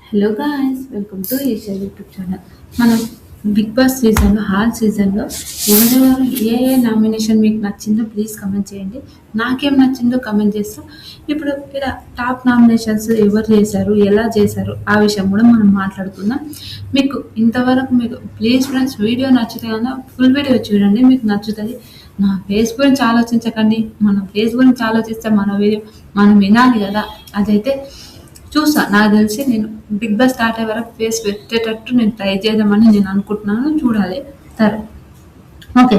Hello guys, welcome to Esha YouTube channel. మనం బిగ్ బాస్ సీజన్లో సీజన్లో ఎవరెవరు నామినేషన్ మీకు నచ్చిందో ప్లీజ్ కమెంట్ చేయండి. నాకేం నచ్చిందో కమెంట్ చేస్తా. ఇప్పుడు ఇక్కడ టాప్ నామినేషన్స్ ఎవరు చేశారు, ఎలా చేశారు ఆ విషయం కూడా మనం మాట్లాడుకుందాం. మీకు ఇంతవరకు మీకు ప్లీజ్ ఫ్రెండ్స్ వీడియో నచ్చితే కన్నా ఫుల్ వీడియో చూడండి, మీకు నచ్చుతుంది. నా ఫేస్ గురించి ఆలోచించకండి, మన ఫేస్ గురించి ఆలోచిస్తే మన వీడియో మనం వినాలి కదా. అదైతే చూసా, నాకు తెలిసి నేను బిగ్ బాస్ స్టార్ట్ అయ్యే వరకు ఫేస్ పెట్టేటట్టు నేను ట్రై చేద్దామని నేను అనుకుంటున్నాను. చూడాలి. సరే, okay.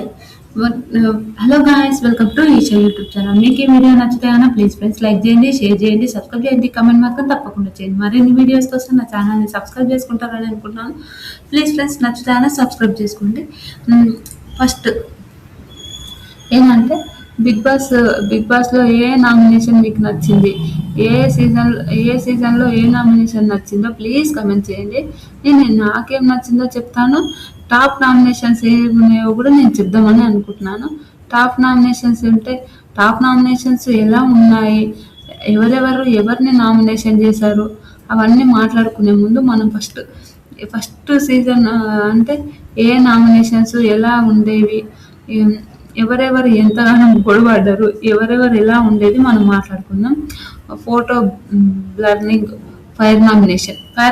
Hello guys, welcome to Esha YouTube channel. మీకు ఈ వీడియో నచ్చితే కన్నా ప్లీజ్ ఫ్రెండ్స్ లైక్ చేయండి, షేర్ చేయండి, సబ్స్క్రైబ్ చేయండి, కమెంట్ మాత్రం తప్పకుండా చేయండి. మరిన్ని వీడియోస్ కోసం నా ఛానల్ని సబ్స్క్రైబ్ చేసుకుంటారని అనుకుంటున్నాను. ప్లీజ్ ఫ్రెండ్స్ నచ్చితే కన్నా సబ్స్క్రైబ్ చేసుకోండి. ఫస్ట్ ఏంటంటే బిగ్ బాస్లో ఏ నామినేషన్ మీకు నచ్చింది, ఏ సీజన్లో ఏ నామినేషన్ నచ్చిందో ప్లీజ్ కమెంట్ చేయండి. నాకేం నచ్చిందో చెప్తాను. టాప్ నామినేషన్స్ ఏమున్నాయో కూడా నేను చెప్దామని అనుకుంటున్నాను. టాప్ నామినేషన్స్ ఎలా ఉన్నాయి, ఎవరిని నామినేషన్ చేశారు అవన్నీ మాట్లాడుకునే ముందు మనం ఫస్ట్ సీజన్ అంటే ఏ నామినేషన్స్ ఎలా ఉండేవి, ఎవరెవరు ఎంతగానో గొడవడ్డారు, ఎవరెవరు ఎలా ఉండేది మనం మాట్లాడుకుందాం. ఫోటో బ్లర్నింగ్, ఫైర్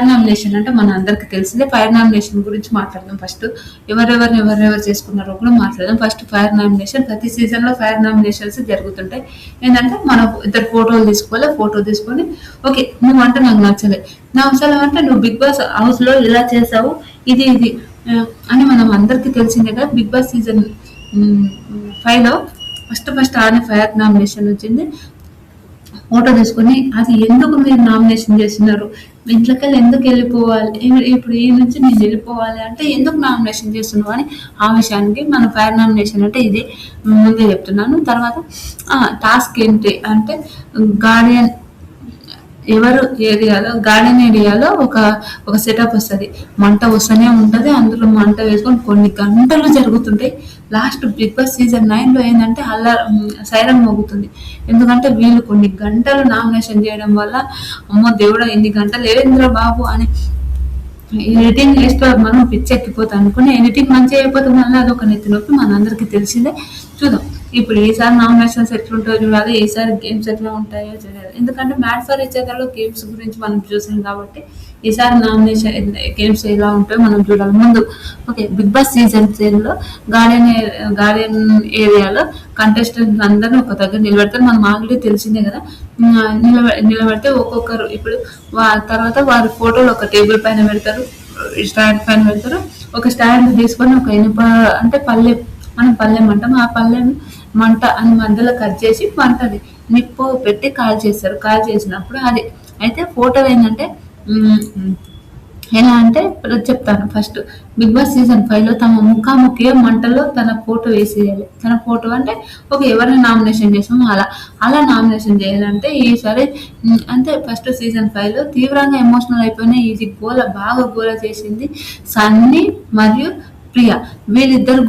నామినేషన్ అంటే మన అందరికి తెలిసిందే. ఫైర్ నామినేషన్ గురించి మాట్లాడదాం. ఫస్ట్ ఎవరెవరు చేసుకున్నారో కూడా మాట్లాడదాం. First fire nomination. ప్రతి సీజన్లో ఫైర్ నామినేషన్స్ జరుగుతుంటాయి. ఏంటంటే మనం ఇద్దరు ఫోటో తీసుకొని ఓకే నువ్వంటే నాకు నచ్చలేదు, నా అవసరం అంటే నువ్వు బిగ్ బాస్ హౌస్లో ఇలా చేసావు, ఇది అని మనం అందరికీ తెలిసిందే కదా. బిగ్ బాస్ సీజన్ 5లో ఫస్ట్ ఆమె ఫైర్ నామినేషన్ వచ్చింది. ఫోటో తీసుకొని అది ఎందుకు మీరు నామినేషన్ చేస్తున్నారు, ఇంట్లోకెళ్ళి ఎందుకు వెళ్ళిపోవాలి, ఇప్పుడు ఈ నుంచి నేను వెళ్ళిపోవాలి అంటే ఎందుకు నామినేషన్ చేస్తున్నావు అని ఆ విషయానికి మన ఫైర్ నామినేషన్ అంటే ఇది ముందే చెప్తున్నాను. తర్వాత టాస్క్ ఏంటి అంటే గార్డెన్ ఏరియాలో ఒక సెటప్ వస్తుంది. మంట వస్తూనే ఉంటుంది, అందులో మంట వేసుకొని కొన్ని గంటలు జరుగుతుంటాయి. లాస్ట్ బిగ్ బాస్ సీజన్ 9లో ఏంటంటే సైరన్ మోగుతుంది. ఎందుకంటే వీళ్ళు కొన్ని గంటలు నామినేషన్ చేయడం వల్ల అమ్మో దేవుడా ఇన్ని గంటలు ఏంద్ర బాబు అని ఎడిటింగ్ చేస్తే మనం పిచ్చెక్కిపోతాం అనుకుని ఎడిటింగ్ మంచిగా అయిపోతే మళ్ళీ అదొక నెత్తి నొప్పి మనందరికీ తెలిసిందే. చూద్దాం ఇప్పుడు ఈసారి నామినేషన్స్ ఎట్లుంటాయో చూడాలి, ఈసారి గేమ్స్ ఎట్లా ఉంటాయో చూడాలి. ఎందుకంటే మ్యాట్ ఫర్ ఇచ్చేదాలో గేమ్స్ గురించి మనం చూసాం కాబట్టి ఈసారి నామినేషన్ గేమ్స్ ఎలా ఉంటాయో మనం చూడాలి ముందు. ఓకే, బిగ్ బాస్ సీజన్ 10లో గార్డెన్ ఏరియాలో కంటెస్టెంట్స్ అందరినీ ఒక దగ్గర నిలబెడతారు. మనం ఆల్రెడీ తెలిసిందే కదా. నిలబెడితే ఒక్కొక్కరు ఇప్పుడు తర్వాత వారి ఫోటోలు ఒక టేబుల్ పైన పెడతారు, స్టాండ్ పైన పెడతారు. ఒక స్టాండ్ తీసుకొని ఒక ఇనుప అంటే మనం పళ్ళెం అంటాం, ఆ పళ్ళెం మంట అని మధ్యలో కట్ చేసి మంటది నిప్పు పెట్టి కాల్ చేస్తారు. కాల్ చేసినప్పుడు అది అయితే ఫోటో ఏంటంటే ఎలా అంటే చెప్తాను. ఫస్ట్ బిగ్ బాస్ సీజన్ 5లో తమ ముఖాముఖి మంటల్లో తన ఫోటో వేసేయాలి. తన ఫోటో అంటే ఎవరిని నామినేషన్ చేసామో అలా నామినేషన్ చేయాలంటే ఈసారి అంటే ఫస్ట్ సీజన్ 5లో తీవ్రంగా ఎమోషనల్ అయిపోయినాయి. ఇది బాగా గోల చేసింది సన్నీ మరియు ప్రియా. వీళ్ళిద్దరు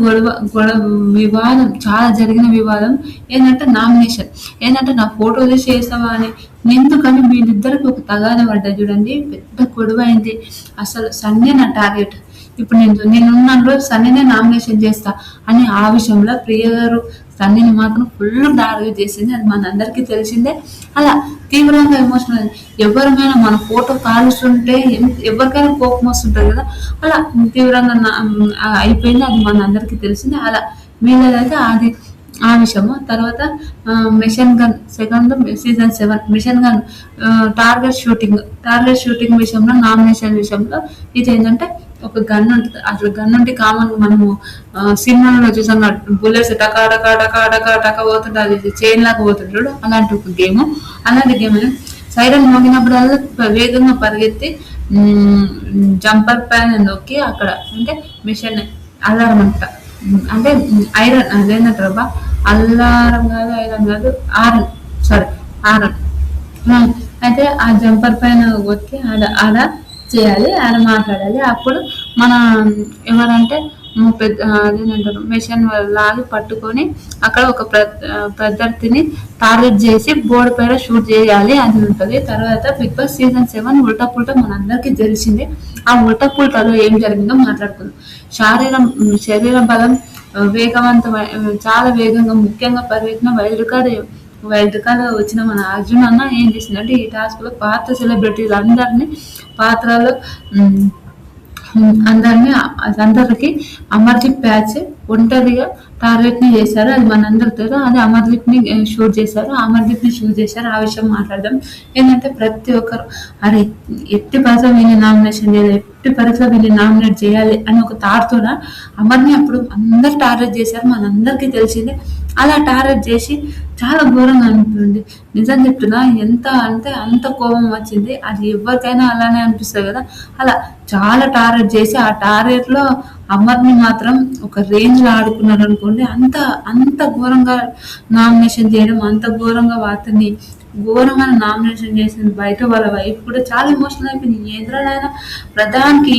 వివాదం చాలా జరిగిన వివాదం ఏంటంటే నామినేషన్ ఏంటంటే నా ఫోటో తీసి వేసావా అని ఎందుకని వీళ్ళిద్దరికి ఒక తగాద పడ్డా చూడండి, పెద్ద గొడవ అయింది. అసలు సన్నీ నా టార్గెట్, ఇప్పుడు నేనున్న రోజు సన్నీనే నామినేషన్ చేస్తా అని ఆ విషయంలో ప్రియ గారు సన్నీని మాత్రం ఫుల్ టార్గెట్ చేసింది. అది మనందరికీ తెలిసిందే. అలా తీవ్రంగా ఎమోషనల్ ఎవరిమైనా మన ఫోటో కాలుస్తుంటే ఎవరికైనా కోపం వస్తుంటుంది కదా, అలా తీవ్రంగా అయిపోయింది. అది మనందరికీ తెలిసిందే. అలా వీళ్ళదైతే అది ఆ విషయము. తర్వాత mission gun season 7 mission gun target shooting విషయంలో నామినేషన్ విషయంలో ఇది ఏంటంటే ఒక గన్ ఉంటుంది. అసలు గన్ ఉంటే కామన్ మనము సినిమాలో చూసాం, బుల్లెట్స్ టకా టకా టకా టకా టకా పోతుంటే అది చైన్ లాగా పోతుంటాడు. అలాంటి ఒక అలాంటి గేమ్ సైరన్ మోగినప్పుడు వేగంగా పరిగెత్తి జంపర్ పైన నొక్కి అక్కడ అంటే మిషన్ అలారం అంటే ఐరన్ అదేంటంటారు బా అల్లారం కాదు ఐరన్ కాదు ఆరన్ అయితే ఆ జంపర్ పైన వచ్చి ఆడ చేయాలి, ఆడ మాట్లాడాలి. అప్పుడు మన ఎవరంటే అదేంటంటారు మెషిన్ లాగి పట్టుకొని అక్కడ ఒక ప్రత్యర్థిని టార్గెట్ చేసి బోర్డు పైన షూట్ చేయాలి అని ఉంటుంది. తర్వాత బిగ్ బాస్ సీజన్ 7 ఉల్టా పుల్టా మనందరికీ తెలిసిందే. ఆ ఉల్టా పుల్టాలో ఏం జరిగిందో మాట్లాడుకుందాం. శరీర బలం వేగవంతమై చాలా వేగంగా ముఖ్యంగా పరిగెత్తిన వైల్డ్ కార్డ్ వచ్చిన మన అర్జున్ అన్న ఏం చేసిందంటే ఈ టాస్క్ లో పాత సెలబ్రిటీలు పాత్రలో ఉమ్, అందరినీ అందరికి అమర్దీప్ ప్యాచ్ ఒంటరిగా టార్గెట్ ని చేశారు. అది మనందరికి తెలుసు. అది అమర్దీప్ ని షూట్ చేశారు. ఆ విషయం మాట్లాడదాం. ఏంటంటే ప్రతి ఒక్కరు అరే ఎట్టి పరిస్థితుల్లో వీళ్ళని నామినేషన్ చేయాలి, ఎట్టి పరిస్థితుల్లో వీళ్ళని నామినేట్ చేయాలి అని ఒక థాట్తోన అమర్ని అప్పుడు అందరు టార్గెట్ చేశారు. మనందరికీ తెలిసిందే. అలా టార్గెట్ చేసి చాలా ఘోరంగా అనిపిస్తుంది. నిజం చెప్తున్నా, ఎంత అంటే అంత కోపం వచ్చింది. అది ఎవరికైనా అలానే అనిపిస్తుంది కదా. అలా చాలా టార్గెట్ చేసి ఆ టార్గెట్ లో అమర్ని మాత్రం ఒక రేంజ్ లో ఆడుకున్నారు అనుకోండి. అంత అంత ఘోరంగా నామినేషన్ చేయడం, అంత ఘోరంగా అతన్ని ఘోరమైన నామినేషన్ చేసింది. బయట వాళ్ళ వైఫ్ కూడా చాలా ఎమోషనల్ అయిపోయింది. ఏంద్రనైనా ప్రధానికి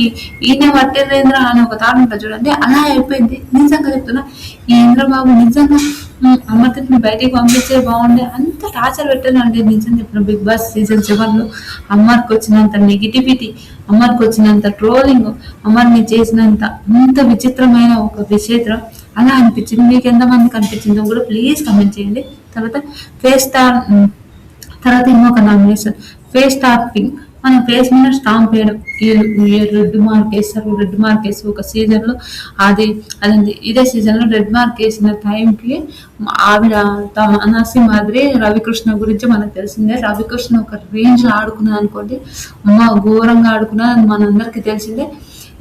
ఈయన పట్టేంద్ర అని ఒక థాట్ ఉంటుంది చూడండి, అలా అయిపోయింది. నిజంగా చెప్తున్నా, ఈ ఇంద్రబాబు నిజంగా అమర్దీప్ని బయటికి పంపించే బాగుండే. అంత టార్చర్ పెట్టానండి నిజం చెప్పిన. బిగ్ బాస్ సీజన్ 7 లో అమ్మర్కి వచ్చినంత నెగిటివిటీ, అమర్కి వచ్చినంత ట్రోలింగ్, అమర్ని చేసినంత అంత విచిత్రమైన ఒక విచిత్రం అలా అనిపించింది. మీకు ఎంతమందికి అనిపించిందో కూడా ప్లీజ్ కమెంట్ చేయండి. తర్వాత ఫేస్ స్టార్ తర్వాత ఇంకొక నామినేషన్ ఫేస్ టాపింగ్. మన ఫేస్ మీద స్టాంప్ వేయడం. రెడ్ మార్క్ వేసి ఒక సీజన్ లో అదండి ఇదే సీజన్ లో రెడ్ మార్క్ వేసిన టైంకి ఆవిడ అనసి మాదిరి రవికృష్ణ గురించి మనకు తెలిసిందే. రవికృష్ణ ఒక రేంజ్ లో ఆడుకున్నది అనుకోండి, అమ్మ ఘోరంగా ఆడుకున్నది. అది మనందరికీ తెలిసిందే.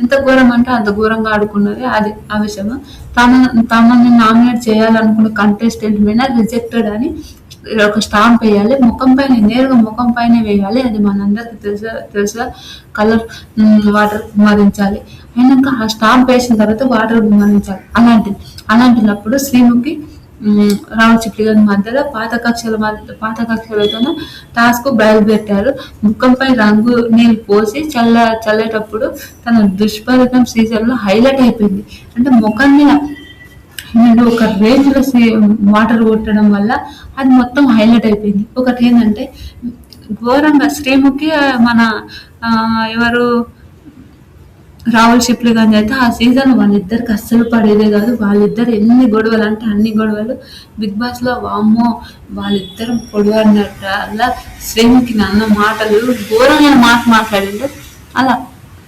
ఎంత ఘోరం అంటే అంత ఘోరంగా ఆడుకున్నది. అది ఆ విషయం. తనని నామినేట్ చేయాలనుకున్న కంటెస్టెంట్ మీద రిజెక్టెడ్ అని ఒక స్టాంప్ వేయాలి. నేరుగా ముఖం పైన వేయాలి. అది మనందరికి తెలుసా కలర్ వాటర్ కుమ్మరించాలి. అయినాక ఆ స్టాంప్ వేసిన తర్వాత వాటర్ కుమ్మరించాలి. అలాంటినప్పుడు శ్రీముఖి రాహుల్ చిప్లి గారి మధ్యలో పాత కక్షలతో టాస్క్ బయలుపెట్టారు. ముఖంపై రంగు నీళ్ళు పోసి చల్లేటప్పుడు తన దుష్ఫలితం సీజన్ లో హైలైట్ అయిపోయింది. అంటే ముఖం మీద ఒక రేంజ్ లో వాటర్ కొట్టడం వల్ల అది మొత్తం హైలైట్ అయిపోయింది. ఒకటి ఏంటంటే ఘోరంగా శ్రీముఖి మన ఎవరు రాహుల్ షిప్లీ గాని అయితే ఆ సీజన్ వాళ్ళిద్దరికి అస్సలు పడేదే కాదు. వాళ్ళిద్దరు ఎన్ని గొడవలు అంటే అన్ని గొడవలు బిగ్ బాస్ లో వామ్మో వాళ్ళిద్దరు పొడవడినట్టు అలా శ్రీముఖి అన్న మాటలు ఘోరమైన మాట్లాడిండు. అలా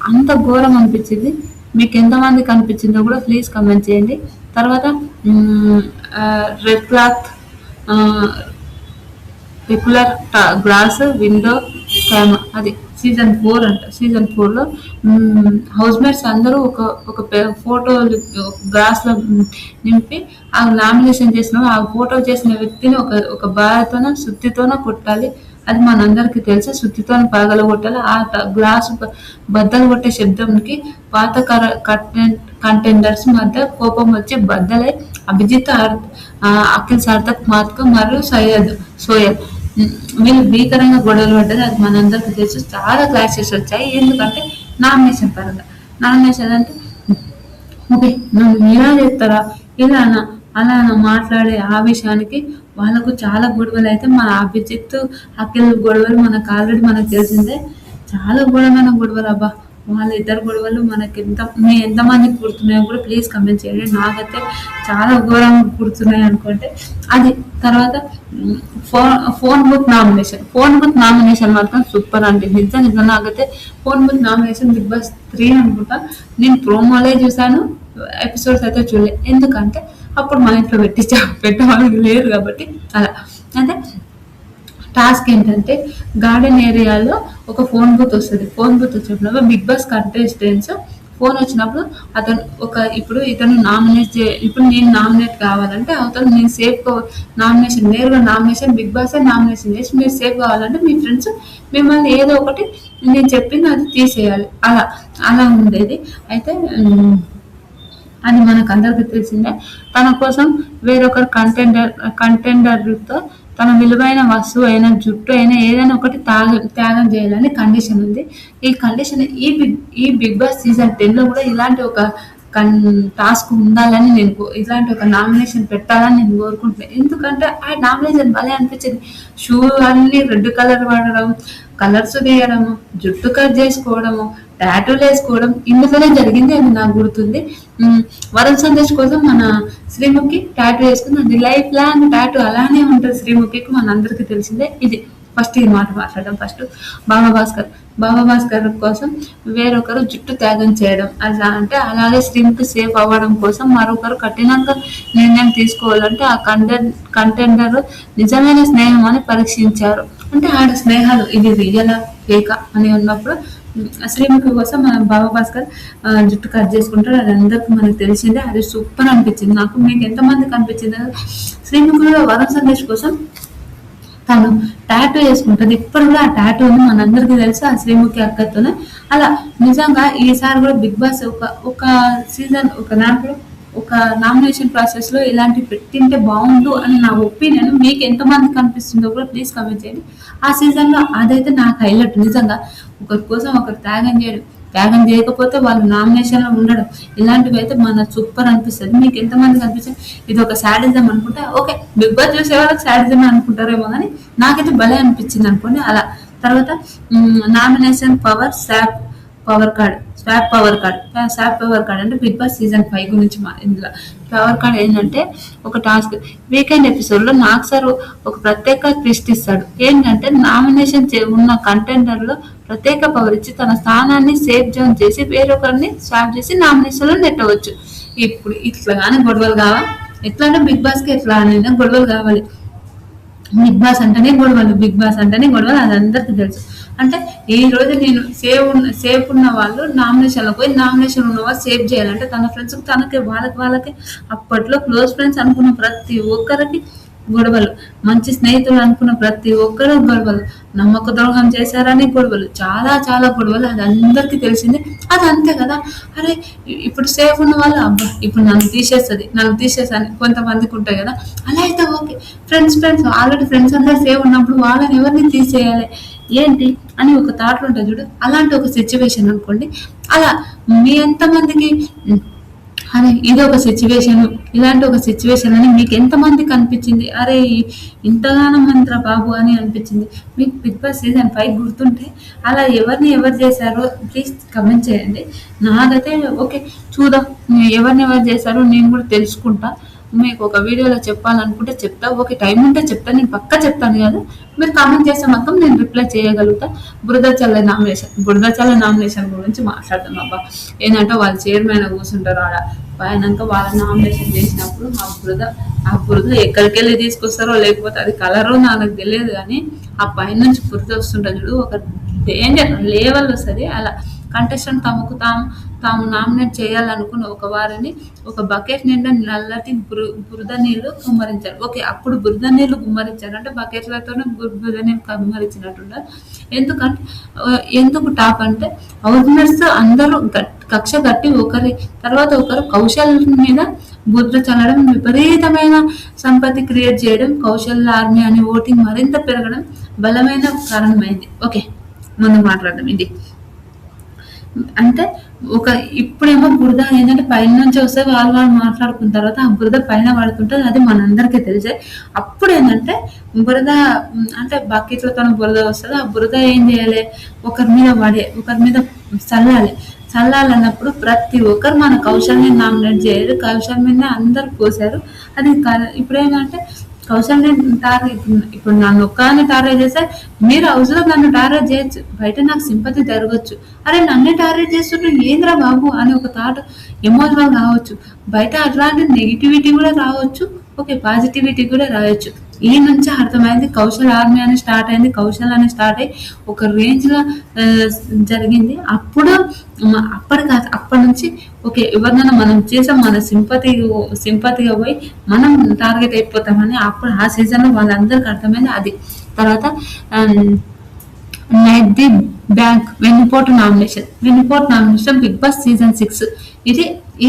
అంత ఘోరం అనిపించింది. మీకు ఎంతమందికి అనిపించిందో కూడా ప్లీజ్ కమెంట్ చేయండి. తర్వాత red cloth regular glass window camera అది సీజన్ 4 అంట. సీజన్ 4 లో హౌస్ మేట్స్ అందరూ ఒక ఫోటో గ్లాస్ లో నింపి ఆ నామినేషన్ చేసిన ఆ ఫోటో చేసిన వ్యక్తిని ఒక బాధతోన సుత్తితోన కొట్టాలి. అది మనందరికీ తెలుసు. సుత్తితో పగల కొట్టాలి. ఆ గ్లాసు బద్దలు కొట్టే శబ్దంకి పాత కంటెండర్స్ మధ్య కోపం వచ్చి బద్దలై అభిజిత్, అఖిల్ సార్థక్, మాత్క మరియు సోయల్ వీళ్ళు భీకరంగా గొడవలు పడ్డది. అది మనందరికీ తెలుసు. చాలా క్లాషెస్ వచ్చాయి. ఎందుకంటే నామినేషన్ పరంగా. నామినేషన్ అంటే ఓకే నన్ను ఇలా చేస్తారా ఇలానా అలానా మాట్లాడే ఆ విషయానికి వాళ్ళకు చాలా గొడవలు అయితే మన అభిజిత్ అఖిల్ గొడవలు మనకు ఆల్రెడీ మనకు తెలిసిందే. చాలా ఘోరమైన గొడవలు అబ్బా. వాళ్ళిద్దరు గొడవలు మనకి ఎంతమందికి గుర్తున్నాయో కూడా ప్లీజ్ కమెంట్ చేయండి. నాకైతే చాలా ఘోరంగా గుర్తున్నాయి అనుకుంటే అది. తర్వాత ఫోన్ బుక్ నామినేషన్ మాత్రం సూపర్ అండి. నిజంగా నాకైతే phone book nomination Bigg Boss 3 అనుకుంటా. నేను ప్రోమోలే చూసాను, ఎపిసోడ్స్ అయితే చూడలేదు. ఎందుకంటే అప్పుడు మా ఇంట్లో పెట్టే వాళ్ళకి లేరు కాబట్టి. అలా అంటే టాస్క్ ఏంటంటే గార్డెన్ ఏరియాలో ఒక ఫోన్ బూత్ వస్తుంది. ఫోన్ బూత్ వచ్చినప్పుడు బిగ్ బాస్ కంటెస్టెంట్స్ ఫోన్ వచ్చినప్పుడు ఇప్పుడు ఇతను ఇప్పుడు నేను నామినేట్ కావాలంటే అతను నేను సేఫ్ నేరుగా నామినేషన్ బిగ్ బాస్ నామినేషన్ చేసి మీరు సేఫ్ కావాలంటే మీ ఫ్రెండ్స్ మిమ్మల్ని ఏదో ఒకటి నేను చెప్పింది అది తీసేయాలి. అలా ఉండేది. అయితే అది మనకు అందరికీ తెలిసిందే. తన కోసం వేరొకరు కంటెండర్తో తన విలువైన వస్తువు అయినా జుట్టు అయినా ఏదైనా ఒకటి త్యాగం చేయాలని కండిషన్ ఉంది. ఈ కండిషన్ ఈ బిగ్ బాస్ సీజన్ 10 లో కూడా ఇలాంటి ఒక కన్ టాస్క్ ఉండాలని నేను ఇలాంటి ఒక నామినేషన్ పెట్టాలని నేను కోరుకుంటున్నాను. ఎందుకంటే ఆ నామినేషన్ భలే అనిపించింది. షూ అన్ని రెడ్ కలర్ వాడడం, కలర్స్ వేయడము, జుట్టు కట్ చేసుకోవడము, టాటూలు వేసుకోవడం ఇందులోనే జరిగింది అని నాకు గుర్తుంది. వరుణ్ సందేశ్ కోసం మన శ్రీముఖి టాటూ వేసుకుంది. అది లైఫ్ లాంగ్ టాటూ అలానే ఉంటుంది శ్రీముఖికి, మనందరికీ తెలిసిందే. ఇది ఫస్ట్ ఈ మాట మాట్లాడడం. ఫస్ట్ బాబా భాస్కర్ కోసం వేరొకరు జుట్టు త్యాగం చేయడం, అలా అంటే అలాగే శ్రీముఖి సేఫ్ అవ్వడం కోసం మరొకరు కఠినంగా నిర్ణయం తీసుకోవాలంటే ఆ కంటెండర్ నిజమైన స్నేహం అని పరీక్షించారు. అంటే ఆడ స్నేహాలు ఇది రియలా ఫేకా అని ఉన్నప్పుడు శ్రీముఖి కోసం మన బాబా భాస్కర్ జుట్టు కట్ చేసుకుంటాడు. అది అందరికి మనకు తెలిసిందే. అది సూపర్ అనిపించింది నాకు. మీకు ఎంతమందికి అనిపించింది? శ్రీముఖి కూడా వరుణ్ సందేశ్ కోసం తను టాటూ వేసుకుంటుంది. ఇప్పుడు కూడా ఆ టాటూ ఉంది, మనందరికీ తెలుసు, ఆ శ్రీముఖి అక్కతోనే. అలా నిజంగా ఈసారి కూడా బిగ్ బాస్ ఒక సీజన్ ఒక దాంట్లో ఒక నామినేషన్ ప్రాసెస్ లో ఇలాంటి పెట్టింటే బాగుండు అని నా ఒపీనియన్. మీకు ఎంతమంది కనిపిస్తుందో కూడా ప్లీజ్ కమెంట్ చేయండి. ఆ సీజన్ లో అదైతే నాకు హైలైట్. నిజంగా ఒకరి కోసం ఒకరు త్యాగం చేయడం, త్యాగం చేయకపోతే వాళ్ళు నామినేషన్ లో ఉండడం, ఇలాంటివి అయితే మన సూపర్ అనిపిస్తుంది. మీకు ఎంతమందికి అనిపిస్తుంది? ఇది ఒక శాడిజం అనుకుంటే ఓకే, బిగ్ బాస్ చూసే వాళ్ళకి శాడిజం అనుకుంటారేమో, కానీ నాకైతే భలే అనిపించింది అనుకోండి. అలా తర్వాత nomination power swap power card అంటే బిగ్ బాస్ సీజన్ 5 గురించి ఇందులో పవర్ కార్డ్ ఏంటంటే ఒక టాస్క్. వీకెండ్ ఎపిసోడ్ లో నాకు సార్ ఒక ప్రత్యేక ట్విస్ట్ ఇస్తాడు. ఏంటంటే నామినేషన్ ఉన్న కంటెండర్ లో ప్రత్యేక పవర్ ఇచ్చి తన స్థానాన్ని సేఫ్ జోన్ చేసి వేరొకరిని స్వాప్ చేసి నామినేషన్ లో నెట్టవచ్చు. ఇప్పుడు ఇట్లాగానే గొడవలు కావాలి. ఎట్లా అంటే బిగ్ బాస్ కి ఎట్లా అనేది గొడవలు కావాలి. బిగ్ బాస్ అంటేనే గొడవలు, అది అందరికీ తెలుసు. అంటే ఈ రోజు నేను సేఫ్ ఉన్న వాళ్ళు నామినేషన్లో పోయి నామినేషన్ ఉన్న వాళ్ళు సేవ్ చేయాలంటే తన ఫ్రెండ్స్ తనకి వాళ్ళకి అప్పట్లో క్లోజ్ ఫ్రెండ్స్ అనుకున్న ప్రతి ఒక్కరికి గొడవలు, మంచి స్నేహితులు అనుకున్న ప్రతి ఒక్కరు గొడవలు, నమ్మక ద్రోహం చేశారని గొడవలు, చాలా చాలా గొడవలు, అది అందరికీ తెలిసిందే. అది అంతే కదా. అరే ఇప్పుడు సేఫ్ ఉన్న వాళ్ళు అబ్బా ఇప్పుడు నన్ను తీసేసాను కొంతమందికి ఉంటాయి కదా. అలా అయితే ఓకే, ఫ్రెండ్స్ ఆల్రెడీ ఫ్రెండ్స్ అందరూ సేఫ్ ఉన్నప్పుడు వాళ్ళని ఎవరిని తీసేయాలి ఏంటి అని ఒక థాట్ ఉంటుంది చూడు. అలాంటి ఒక సిచ్యువేషన్ అనుకోండి. అలా మీ ఎంతమందికి అరే ఇది ఒక సిచ్యువేషన్, ఇలాంటి ఒక సిచ్యువేషన్ అని మీకు ఎంతమందికి అనిపించింది? అరే ఇంతగానో మంత్ర బాబు అని అనిపించింది మీకు బిగ్ బాస్ సీజన్ 5 గుర్తుంటే అలా ఎవరు చేశారో ప్లీజ్ కమెంట్ చేయండి. నాకైతే ఓకే, చూద్దాం ఎవరు చేశారో నేను కూడా తెలుసుకుంటా. మీకు ఒక వీడియోలో చెప్పాలనుకుంటే చెప్తా. ఓకే, టైం ఉంటే చెప్తాను, నేను పక్కా చెప్తాను కదా. మీరు కామెంట్ చేస్తే మాత్రం నేను రిప్లై చేయగలుగుతా. బురద చల్ల నామినేషన్ గురించి మాట్లాడుతున్నాం. అబ్బా ఏంటంటే వాళ్ళు చైర్మన్ కూర్చుంటారు ఆడ పైనంక వాళ్ళ నామినేషన్ చేసినప్పుడు ఆ బురద ఎక్కడికి వెళ్ళి తీసుకొస్తారో లేకపోతే అది కలరో నాకు తెలియదు, కానీ ఆ పైన నుంచి బురద వస్తుంటుంది చూడు, ఒక డేంజర్ లెవెల్ వస్తుంది. అలా కంటెస్టెంట్ తాము నామినేట్ చేయాలనుకున్న ఒక వారిని ఒక బకెట్ నిండా నల్లటి బురద నీళ్లు కుమ్మరించారు. ఓకే, అప్పుడు బురద నీళ్లు గుమ్మరించారు అంటే బకెట్లతోనే బురద నీళ్ళు కుమ్మరించినట్టుంటారు. ఎందుకు టాప్ అంటే అవుట్నర్స్ అందరూ కక్ష కట్టి ఒకరి తర్వాత ఒకరు కౌశల్ మీద బురద చల్లడం, విపరీతమైన సంపత్తి క్రియేట్ చేయడం, కౌశల్ ఆర్మీ అని ఓటింగ్ మరింత పెరగడం బలమైన కారణమైంది. ఓకే, ముందు మాట్లాడడం ఇది అంటే ఇప్పుడేమో బురద ఏంటంటే పైన నుంచి వస్తే వాళ్ళు మాట్లాడుకున్న తర్వాత ఆ బురద పైన పడుతుంటుంది, అది మనందరికీ తెలిసే. అప్పుడు ఏంటంటే బురద అంటే బకెట్లతో బురద వస్తుంది. ఆ బురద ఏం చేయాలి, ఒకరి మీద చల్లాలన్నప్పుడు ప్రతి ఒక్కరు మన కౌశల్ని నామినేట్ చేయరు. కౌశల్ మీద అందరు పోసారు. అది ఇప్పుడు ఏంటంటే కౌశల్ని ఇప్పుడు నన్ను ఒక్కదాన్ని టార్గెట్ చేస్తే మీరు హౌస్లో నన్ను టార్గెట్ చేయొచ్చు, బయట నాకు సింపతి జరగచ్చు. అరే నన్నే టార్గెట్ చేస్తుంటే ఏంద్రా బాబు అని ఒక థాట్ ఎమోషనల్ కావచ్చు. బయట అట్లాంటి నెగిటివిటీ కూడా రావచ్చు, ఓకే పాజిటివిటీ కూడా రావచ్చు. ఈ నుంచి అర్థమైంది కౌశల్ ఆర్మీ అని స్టార్ట్ అయింది. కౌశల్ అని స్టార్ట్ అయ్యి ఒక రేంజ్ లో జరిగింది. అప్పటి నుంచి ఓకే ఎవరినైనా మనం చేసాం మన సింపతిగా పోయి మనం టార్గెట్ అయిపోతామని అప్పుడు ఆ సీజన్ లో వాళ్ళందరికీ అర్థమైంది. అది తర్వాత నైట్ ది బ్యాంక్ వెన్నుపోటు నామినేషన్ బిగ్ బాస్ సీజన్ 6. ఇది ఈ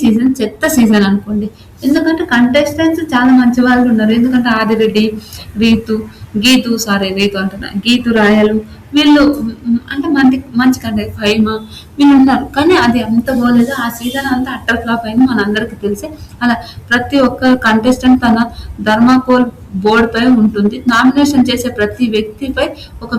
సీజన్ చెత్త సీజన్ అనుకోండి. ఎందుకంటే కంటెస్టెంట్స్ చాలా మంచి వాళ్ళు ఉన్నారు. ఎందుకంటే ఆదిరెడ్డి, గీతు రాయలు వీళ్ళు అంటే మంచి కంటెంట్ ఫైమా వీళ్ళు ఉన్నారు, కానీ అది అంత పోలేదు. ఆ సీజన్ అంతా అట్టర్ ఫ్లాప్ అయింది మనందరికీ తెలిసి. అలా ప్రతి ఒక్క కంటెస్టెంట్ తన ధర్మాకోల్ బోర్డు పై ఉంటుంది. నామినేషన్ చేసే ప్రతి వ్యక్తిపై ఒక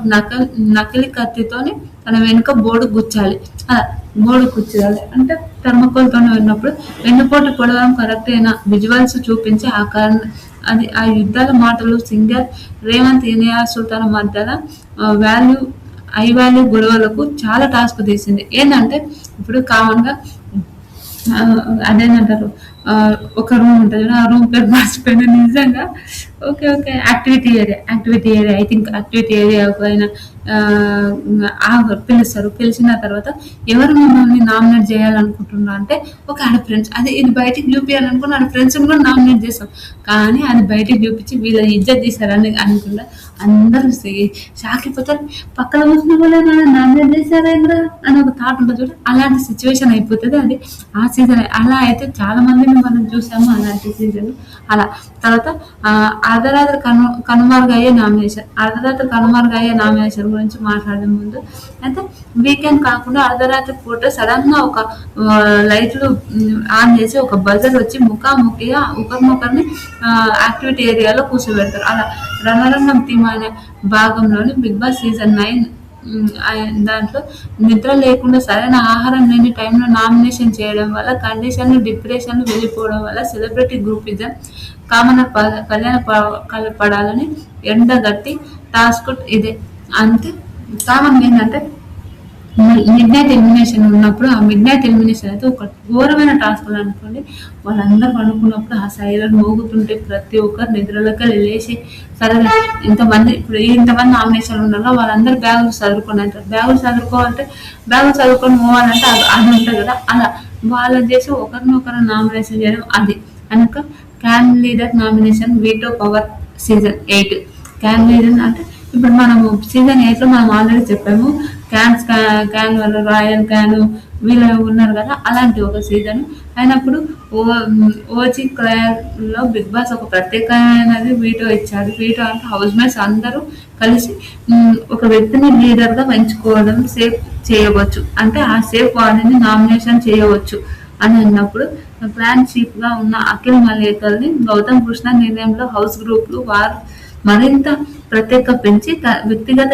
నకిలీ కత్తితోని తన వెనుక బోర్డు గుచ్చాలి. అలా బోర్డు గుచ్చాలి అంటే థర్మకోల్తోనే ఉన్నప్పుడు వెన్నుపోటు పొడవడం కరెక్ట్ అయిన విజువల్స్ చూపించి ఆ కారణం అది ఆ యుద్ధాల మాటలు సింగర్ రేవంత్ ఇనియా సుల్తాన్ మధ్యలో వాల్యూ వాల్యూ గొడవలకు చాలా టాస్క్ తీసింది. ఏంటంటే ఇప్పుడు కామన్గా అదేంటంటారు, ఒక రూమ్ ఉంటుంది, ఆ రూమ్ పేరు మర్చిపోయిన నిజంగా. Okay okay, activity area I think activity area పైన పిలుస్తారు. పిలిచిన తర్వాత ఎవరు మిమ్మల్ని నామినేట్ చేయాలనుకుంటున్నారు అంటే ఒక ఆడ ఫ్రెండ్స్, అది ఇది బయటికి చూపించాలనుకున్న ఆడ ఫ్రెండ్స్ కూడా నామినేట్ చేస్తాం, కానీ అది బయటికి చూపించి వీళ్ళ ఇజ్జత్ తీశారని అనుకుంటా అందరూ షాక్ అయిపోతారు. పక్కన కూర్చున్న వాళ్ళు నామినేట్ చేశారేంద్రా అని ఒక థాట్ ఉంటుంది చూడ, అలాంటి సిచ్యువేషన్ అయిపోతుంది అది ఆ సీజన్. అలా అయితే చాలా మందిని మనం చూసాము అలాంటి సీజన్. అలా తర్వాత అర్ధరాత్రి కనుమరుగయ్యే నామినేషన్ గురించి మాట్లాడే ముందు అయితే వీకెండ్ కాకుండా అర్ధరాత్రి పూట సడన్ గా ఒక లైట్లు ఆన్ చేసి ఒక బజర్ వచ్చి ముఖాముఖిగా ఒకరినొకరిని యాక్టివిటీ ఏరియాలో కూర్చోబెడతారు. అలా రణరంగం థీమ్ అనే భాగంలోని బిగ్ బాస్ సీజన్ 9 దాంట్లో నిద్ర లేకుండా సరైన ఆహారం లేని టైంలో నామినేషన్ చేయడం వల్ల కండిషన్లు డిప్రెషన్లు వెళ్ళిపోవడం వల్ల సెలబ్రిటీ గ్రూపిజం కళ్యాణ పడాలని ఎండగట్టి టాస్క్ ఇదే. అంతే కామన్ ఏంటంటే మిడ్ నైట్ ఎలిమినేషన్ ఉన్నప్పుడు ఆ మిడ్ నైట్ ఎలిమినేషన్ అయితే ఒక ఘోరమైన టాస్క్ అనుకోండి. వాళ్ళందరూ అనుకున్నప్పుడు ఆ సైరన్ మోగుతుంటే ప్రతి ఒక్కరు నిద్రలోకి లేచి సరే ఇప్పుడు ఇంతమంది నామినేషన్ ఉన్నారో వాళ్ళందరూ బ్యాగులు చదువుకొని అంటారు. బ్యాగులు చదువుకొని పోవాలంటే అది ఉంటుంది కదా, అలా వాళ్ళని చేసి ఒకరినొకరు నామినేషన్ చేయడం అది. కనుక can leader nomination veto power season 8 can leader అంటే ఇప్పుడు మనము సీజన్ 8లో మనం ఆల్రెడీ చెప్పాము. క్యాన్ వాళ్ళు రాయల్ క్యాన్ వీళ్ళు ఉన్నారు కదా, అలాంటి ఒక సీజన్ అయినప్పుడు ఓజీ లో బిగ్ బాస్ ఒక ప్రత్యేకమైనది వీటో ఇచ్చాడు. వీటో అంటే హౌస్ మేట్స్ అందరూ కలిసి ఒక వ్యక్తిని లీడర్ గా ఎంచుకోవడం సేఫ్ చేయవచ్చు, అంటే ఆ సేఫ్ వాడిని నామినేషన్ చేయవచ్చు అని అన్నప్పుడు ప్లాన్ చీఫ్ గా ఉన్న అఖిల్ మలేకర్ని గౌతమ్ కృష్ణ నిర్ణయంలో హౌస్ గ్రూప్లు వారు మరింత ప్రత్యేక పెంచి వ్యక్తిగత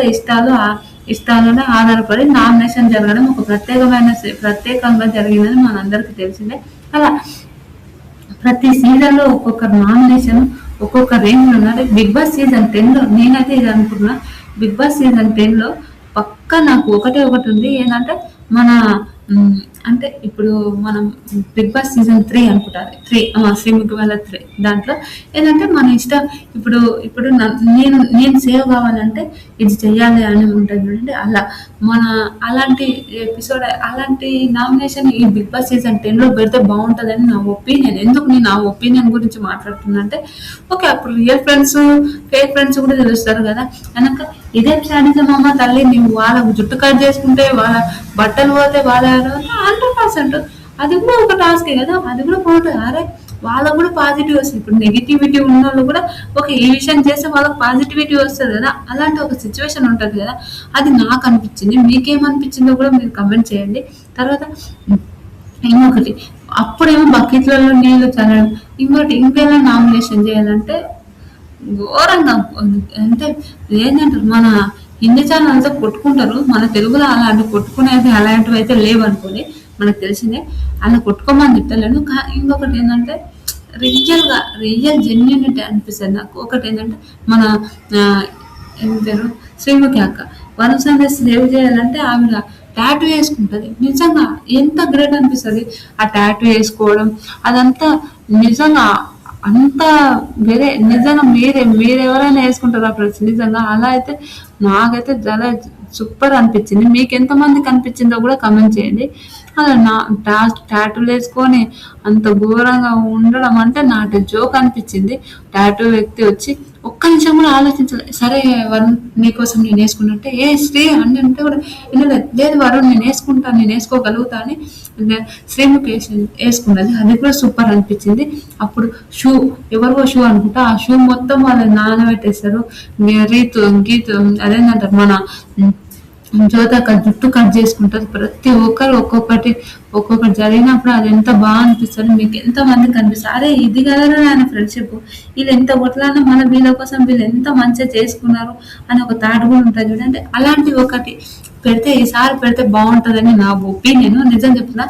ఇష్టాలను ఆధారపడి నామినేషన్ జరగడం ఒక ప్రత్యేకంగా జరిగిందని మనందరికీ తెలిసిందే. అలా ప్రతి సీజన్ లో ఒక్కొక్క నామినేషన్ ఒక్కొక్క రేంజ్ లో ఉన్నారు. బిగ్ బాస్ సీజన్ 10లో నేనైతే ఇది అనుకున్నా, బిగ్ బాస్ సీజన్ 10లో పక్కా నాకు ఒకటి ఉంది. ఏంటంటే మన అంటే ఇప్పుడు మనం బిగ్ బాస్ సీజన్ 3 అనుకుంటారు, శ్రీముఖి వాళ్ళ 3 దాంట్లో ఏంటంటే మన ఇష్టం. ఇప్పుడు నేను సేవ్ కావాలంటే ఇది చెయ్యాలి అని ఉంటుంది చూడండి, అలా మన అలాంటి ఎపిసోడ్ అలాంటి నామినేషన్ ఈ బిగ్ బాస్ సీజన్ 10లో పెడితే బాగుంటుందని నా ఒపీనియన్. ఎందుకు నేను ఆ ఒపీనియన్ గురించి మాట్లాడుతున్నా అంటే ఓకే, అప్పుడు రియల్ ఫ్రెండ్స్ ఫేక్ ఫ్రెండ్స్ కూడా తెలుస్తారు కదా. కనుక ఇదే శాడిజం అమ్మ తల్లి, నువ్వు వాళ్ళ జుట్టు కట్ చేసుకుంటే వాళ్ళ బట్టలు పోతే వాళ్ళ 100% అది కూడా ఒక టాస్కే కదా, అది కూడా బాగుంటుంది. అరే వాళ్ళకు కూడా పాజిటివ్ వస్తుంది. ఇప్పుడు నెగిటివిటీ ఉన్న వాళ్ళు కూడా ఈ విషయం చేస్తే వాళ్ళకి పాజిటివిటీ వస్తుంది కదా, అలాంటి ఒక సిచ్యువేషన్ ఉంటుంది కదా. అది నాకు అనిపించింది. మీకేమనిపించిందో కూడా మీరు కమెంట్ చేయండి. తర్వాత ఇంకొకటి, అప్పుడేమో బకెట్లలో నీళ్లు చల్లడం. ఇంకెలా నామినేషన్ చేయాలంటే ఘోరంగా అంటే ఏంటంటారు, మన హిందీ ఛానల్తో కొట్టుకుంటారు, మన తెలుగులో అలాంటి కొట్టుకునేది అలాంటివి అయితే లేవు అనుకోండి, మనకు తెలిసిందే. అలా కొట్టుకోమని తిట్టలేను. ఇంకొకటి ఏంటంటే రియల్ జెన్యూనిటీ అనిపిస్తుంది నాకు. ఒకటి ఏంటంటే మన ఏం పేరు శ్రీముఖి అక్క వనసంగా సేవ్ చేయాలంటే ఆవిడ టాటూ వేసుకుంటుంది. నిజంగా ఎంత గ్రేట్ అనిపిస్తుంది ఆ టాటూ వేసుకోవడం, అదంతా నిజంగా అంత వేరే. నిజంగా మీరెవరైనా వేసుకుంటారు అప్పుడు నిజంగా. అలా అయితే నాకైతే చాలా సూపర్ అనిపించింది. మీకు ఎంతమందికి అనిపించిందో కూడా కమెంట్ చేయండి. అలా టాటూలు వేసుకొని అంత ఘోరంగా ఉండడం అంటే నాకు జోక్ అనిపించింది. టాటూ వ్యక్తి వచ్చి ఒక్క నిమిషం కూడా ఆలోచించలేదు. సరే వరుణ్ నీకోసం నేను వేసుకున్నట్టే శ్రీ అంటే కూడా లేదు వరుణ్ నేను వేసుకోగలుగుతా అని శ్రీముఖి వేసుకున్నది. అది కూడా సూపర్ అనిపించింది. అప్పుడు షూ ఎవరికో షూ అనుకుంటా, ఆ షూ మొత్తం వాళ్ళు నానబెట్టేస్తారు. గీతు అదేంటంటారు మన జ్యోతక జుట్టు కట్ చేసుకుంటది. ప్రతి ఒక్కరు ఒక్కొక్కటి జరిగినప్పుడు అది ఎంత బాగా అనిపిస్తుంది. మీకు ఎంత మందికి అనిపిస్తుంది, అరే ఇది కదరా ఆయన ఫ్రెండ్షిప్, వీళ్ళు ఎంత కొట్లాడినా మన వీళ్ళ కోసం వీళ్ళు ఎంత మంచిగా చేసుకున్నారు అని ఒక థాట్ కూడా ఉంటుంది చూడండి. అలాంటి ఒకటి పెడితే ఈసారి పెడితే బాగుంటుందని నా ఒపీనియన్. నిజం చెప్తున్నా,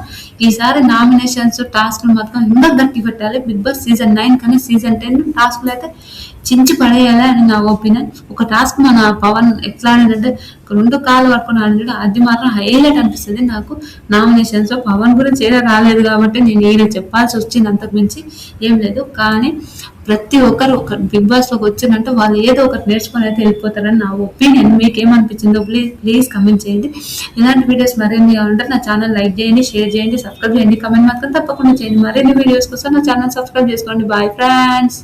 ఈసారి నామినేషన్స్ టాస్క్లు మాత్రం ఇంకా గట్టి పెట్టాలి. బిగ్ బాస్ సీజన్ 9 కానీ సీజన్ 10 టాస్క్లు అయితే చించి పడేయాలి అని నా ఒపీనియన్. ఒక టాస్క్ మన పవన్ ఎట్లా ఆడిందంటే 2 కాళ్ళు పట్టుకొని ఆడింది, అది మాత్రం హైలైట్ అనిపిస్తుంది నాకు. నామినేషన్స్ పవన్ గురించి ఏదో రాలేదు కాబట్టి నేను ఏదో చెప్పాల్సి వచ్చింది, అంతకు మించి ఏం లేదు. కానీ ప్రతి ఒక్కరు ఒక బిగ్ బాస్ లోకి వచ్చిందంటే వాళ్ళు ఏదో ఒకటి నేర్చుకొని అయితే వెళ్ళిపోతారని నా ఒపీనియన్. మీకు ఏమనిపించిందో ప్లీజ్ కమెంట్ చేయండి. ఇలాంటి వీడియోస్ మరిన్ని కావాలంటే నా ఛానల్ లైక్ చేయండి, షేర్ చేయండి, సబ్స్క్రైబ్ చేయండి, కమెంట్ మాత్రం తప్పకుండా చేయండి. మరిన్ని వీడియోస్ కోసం నా ఛానల్ సబ్స్క్రైబ్ చేసుకోండి. Bye friends.